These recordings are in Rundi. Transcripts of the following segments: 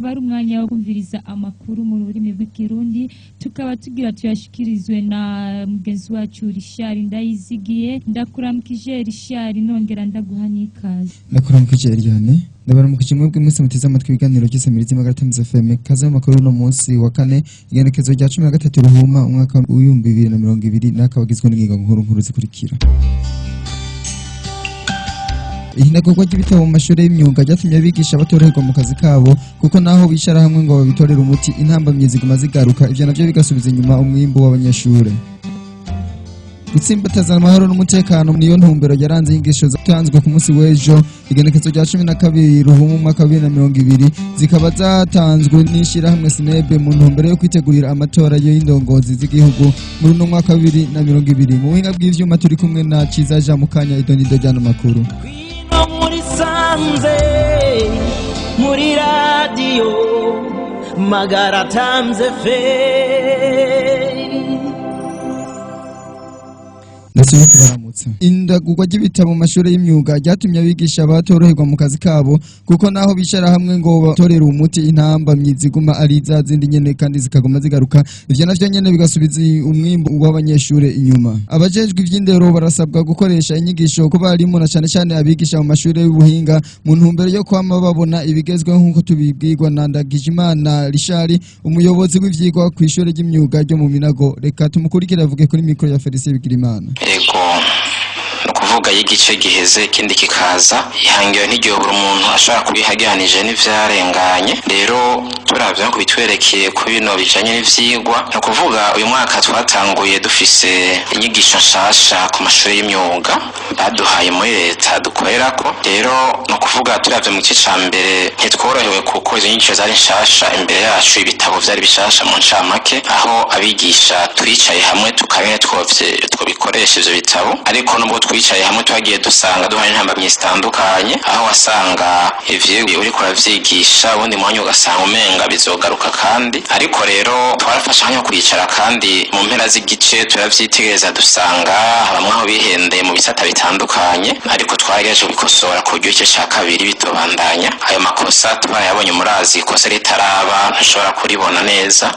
akaba ari umwanya wo kumviriza amakuru mu rurimi rw'ikirundi tukaba tugira tuyashikirizwe na mugenzi wacu Richard NDAYIZIGIYE. Ndakuramukije Richard, nongera ndaguhanikaze. Ndakuramukije Eliane. Ndabaramukije mwebwe mwese muteze amatwi ibiganiro cyose muri Ryaratanze FM. Kaze mu makuru no munsi wa kane igenekerezo rya 13 ruhuma umwaka wa 2020 n'akabagizwe n'ingingo nkuru zikurikira. Ihinagurwa ry'ibitabo mu mashuri y'imyuga ryatumye abigisha batoroherwa mu kazi kabo kuko naho bishirahamwe ngo babitorere umuti intambamye ziguma zigaruka, ivyo navyo bigasubiza inyuma umwimbo w'abanyeshure. Gutsimbataza amahoro n'umutekano niyo ntumbero yaranze inyigisho zatanzwe ku munsi w'ejo igenekerezo rya 12 ruhuma umwaka wa 2020 zikaba zatanzwe n'Ishirahamwe CNB mu ntumbero yo kwitegurira amatora y'indongozi z'igihugu muri no mwaka wa 2020. Mu buhinga bw'ivyuma turi kumwe na Ciza Jean Mukanya idonido jana makuru. Muri radio magaratanze fe Ndasubiye kubaramutsa. Indagurwa ry'ibitabo mu mashuri y'imyuga ryatumye abigisha batoroherwa mu kazi kabo kuko naho bishirahamwe ngo batorere umuti intambamye ziguma ari zazindi nyene kandi zikaguma zigaruka, ivyo navyo nyene bigasubiza umwimbo w'abanyeshure inyuma. Abajejwe ivy'indero barasabwa gukoresha inyigisho ku barimu na cyane abigisha mu mashuri y'ubuhinga mu ntumbero yo kwama babona ibigezweho nk'uko tubibwirwa na Ndagijimana Richard, umuyobozi w'ivyigwa ku ishuri ry'imyuga ryo mu Minago. Reka tumukurikire avuge kuri mikro ya Felicien Bigirimana. Ego nukuvuga y'igice giheze kindi kikaza ihangiwe n'igihe buri umuntu ashaka kubihaganije n'ivyarenganye. Rero turavye ko bitwerekeye ku bino bijanye n'ivyigwa, nukuvuga uyu mwaka twatanguye dufise inyigisho nshasha ku mashuri y'imyuga baduhaye muri leta dukorerako. Rero nukuvuga turavye mu gice ca mbere ntitworohewe kuko izo nyigisho zari nshasha, imbere yacu ibitabo vyari bishasha mu ncamake, aho abigisha twicaye hamwe tukarene twobikoresha ivyo bitabo. Ariko nubwo twicaye hamwe twagiye dusanga duhana intambamye zitandukanye, aho wasanga ivyigwa uriko uravyigisha ubundi mwanya ugasanga umenga bizogaruka kandi. Ariko rero twarafasha hanya kwicara kandi mu mpera z'igice turavyitegereza dusanga bamwe aho bihendeye mu bisata bitandukanye, ariko twaragejeje kubikosora ku buryo igice ca kabiri bitobandanya. Ayo makosa twarayabonye murazi ikosa ritaraba ntushobora kuribona neza,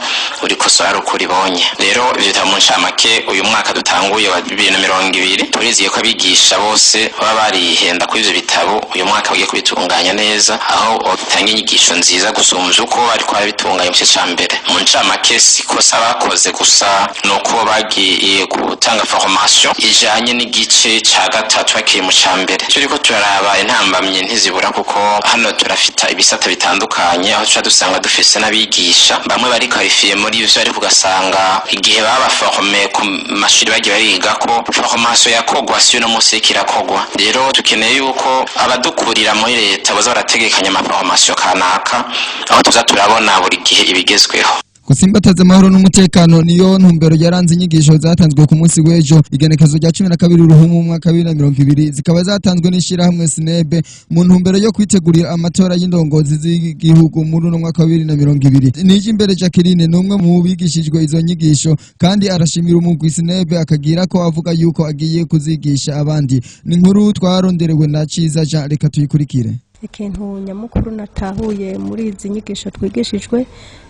urikosora ari uko uribonye. Rero ivyo bitabo mu ncamake uyu mwaka dutanguye wa 2020 turiziye ko abigisha bose baba barihenda kuri ivyo bitabo uyu mwaka bagiye kubitunganya neza, aho batanga inyigisho nziza gusumvya uko bariko barabitunganya mu gice ca mbere. Mu ncamake sikosa bakoze gusa nuko bagiye gutanga formation ijanye n'igice ca gatatu bakiri mu ca mbere. Turiko turaraba intambamye ntizibura kuko hano turafita ibisata bitandukanye, aho tuca dusanga dufise n'abigisha bamwe bari qualifié muri ivyo, ariko ugasanga igihe baba forme ku mashuri bagiye bariga ko formation yakogwa siyo no munsi kirakogwa. Rero tukeneye yuko abadukurira muri leta baza barategekanya ama formation kanaka, aho tuza turabona buri gihe ibigezweho. Gutsimbataza amahoro n'umutekano niyo ntumbero yaranze inyigisho zatanzwe ku munsi w'ejo igenekerezo rya 12 ruhuma umwaka wa 2020 zikaba zatanzwe n'Ishirahamwe CNB mu ntumbero yo kwitegurira amatora y'indongozi z'igihugu muri no mwaka wa 2020. Nije imbere Jacqueline numwe mu bigishijwe izo nyigisho kandi arashimira umugwi CNB akagira ko avuga yuko agiye kuzigisha abandi. Ni nkuru twaronderewe na Ciza Jean, reka tuyikurikire. Ikintu nyamukuru natahuye muri izi nyigisho twigishijwe,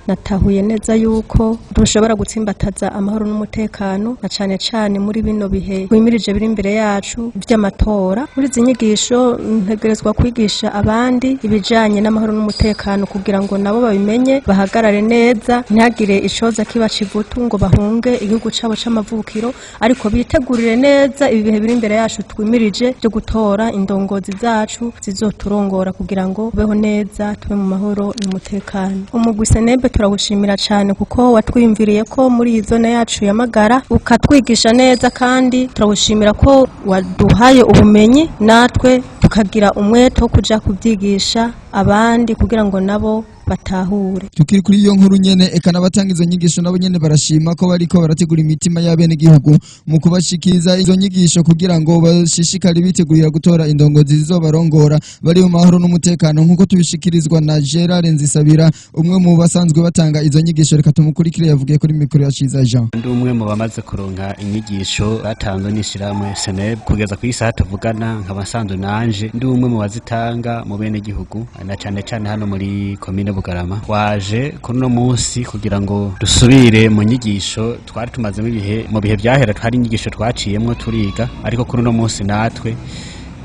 natahuye neza yuko dushobora gutsimbataza amahoro n'umutekano na cyane muri bino bihe kwimirije biri imbere yacu by'amatora. Muri izi nyigisho ntegerezwa kwigisha abandi ibijanye n'amahoro n'umutekano kugira ngo nabo babimenye bahagarare neza, ntihagire icoza kiba kivutu ngo bahunge igihugu cabo c'amavukiro, ariko bitegurire neza ibi bihe biri imbere yacu twimirije byo gutora indongozi zacu zizoturongora kugira ngo beho neza tube mu mahoro n'umutekano. Umugwi CNB turawushimira cyane kuko watwimviriye ko muri iyi zone yacu yamagara ukatwigisha neza, kandi turawushimira ko waduhaye ubumenyi natwe tukagira umwete wo kuja kubyigisha abandi kugira ngo nabo batahure. Tukiri kuri iyo nkuru nyene ekana batanga izo nyigisho nabo nyene barashima ko bariko barategura imitima y'abene gihugu mu kubashikiriza izo nyigisho kugira ngo bashishikare bitegurira gutora indongozi zizobarongora bari mu mahoro n'umutekano nkuko tubishikirizwa na Gerard Nzisabira, umwe mu basanzwe batanga izo nyigisho. Reka tumukurikire yavugiye kuri mikoro ya Ciza Jean. Ndi umwe mu bamaze kuronka inyigisho batanzwe n'Ishirahamwe CNB kugeza ku isaha tuvugana nk'abasanzwe nanje ndi umwe mu bazitanga mu bene gihugu na cyane hano muri commune Bugarama. Waje kuri no munsi kugira ngo dusubire mu nyigisho twari tumazemo mu bihe byahera, twari inyigisho twaciyemwo turiga, ariko kuri no munsi natwe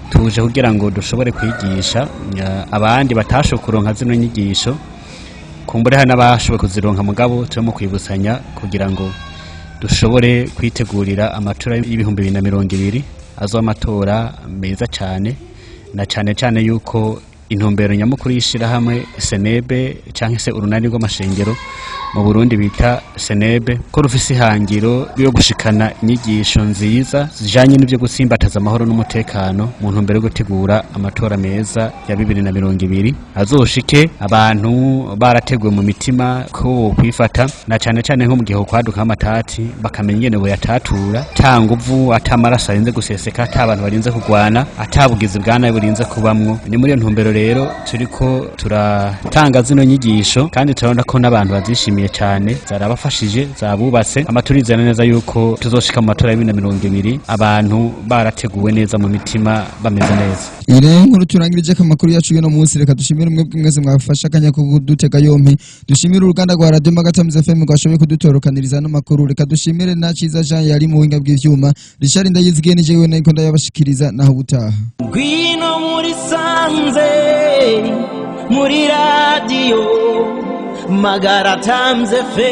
tuje kugira ngo dushobore kwigisha abandi batashoboye kuronka zino nyigisho, kumbure hano n'abashoboye kuzironka mugabo turimo kwibusanya kugira ngo dushobore kwitegurira amatora y'ibihumbi 2020 azo amatora meza cyane, na cyane yuko intumbero nyamukuru y'ishirahamwe CNB canke se urunani rw'amashengero mu Burundi bita CNB ko rufise ihangiro yo gushikana inyigisho nziza zijanye n'ivyo gutsimbataza amahoro n'umutekano mu ntumbero yo gutegura amatora meza ya 2020 azoshike abantu barateguwe mu mitima ko kwifata, na cyane nko mu gihe kwaduka amatati bakamenya ingene bo yatatura tanguvu atamaraso arinze guseseka, atabantu barinze kugwana, atabugizi bwana burinze kubamwo. Ni muri iyo ntumbero rero turiko turatanga zino nyigisho, kandi turabona ko n'abantu bazishimiye cyane, zarabafashije, zabubatse amaturizana neza yuko tuzoshika mu matora ya 2020 abantu barateguwe neza mu mitima bameze neza. Ire nkuru turangirije amakuru yacu no munsi, reka dushimire mwebwe mwese mwafasha kanya ko kudutega yompi, dushimire uruganda rwa Radio Magatamiza FM rwashoboye kudutorokaniriza n'amakuru, reka dushimire na Ciza Jean yari mu winga bw'ivyuma, Richard NDAYIZIGIYE nije we niko ndayabashikiriza naho butaha. Gwino muri sanze muri radio Magaratanze fe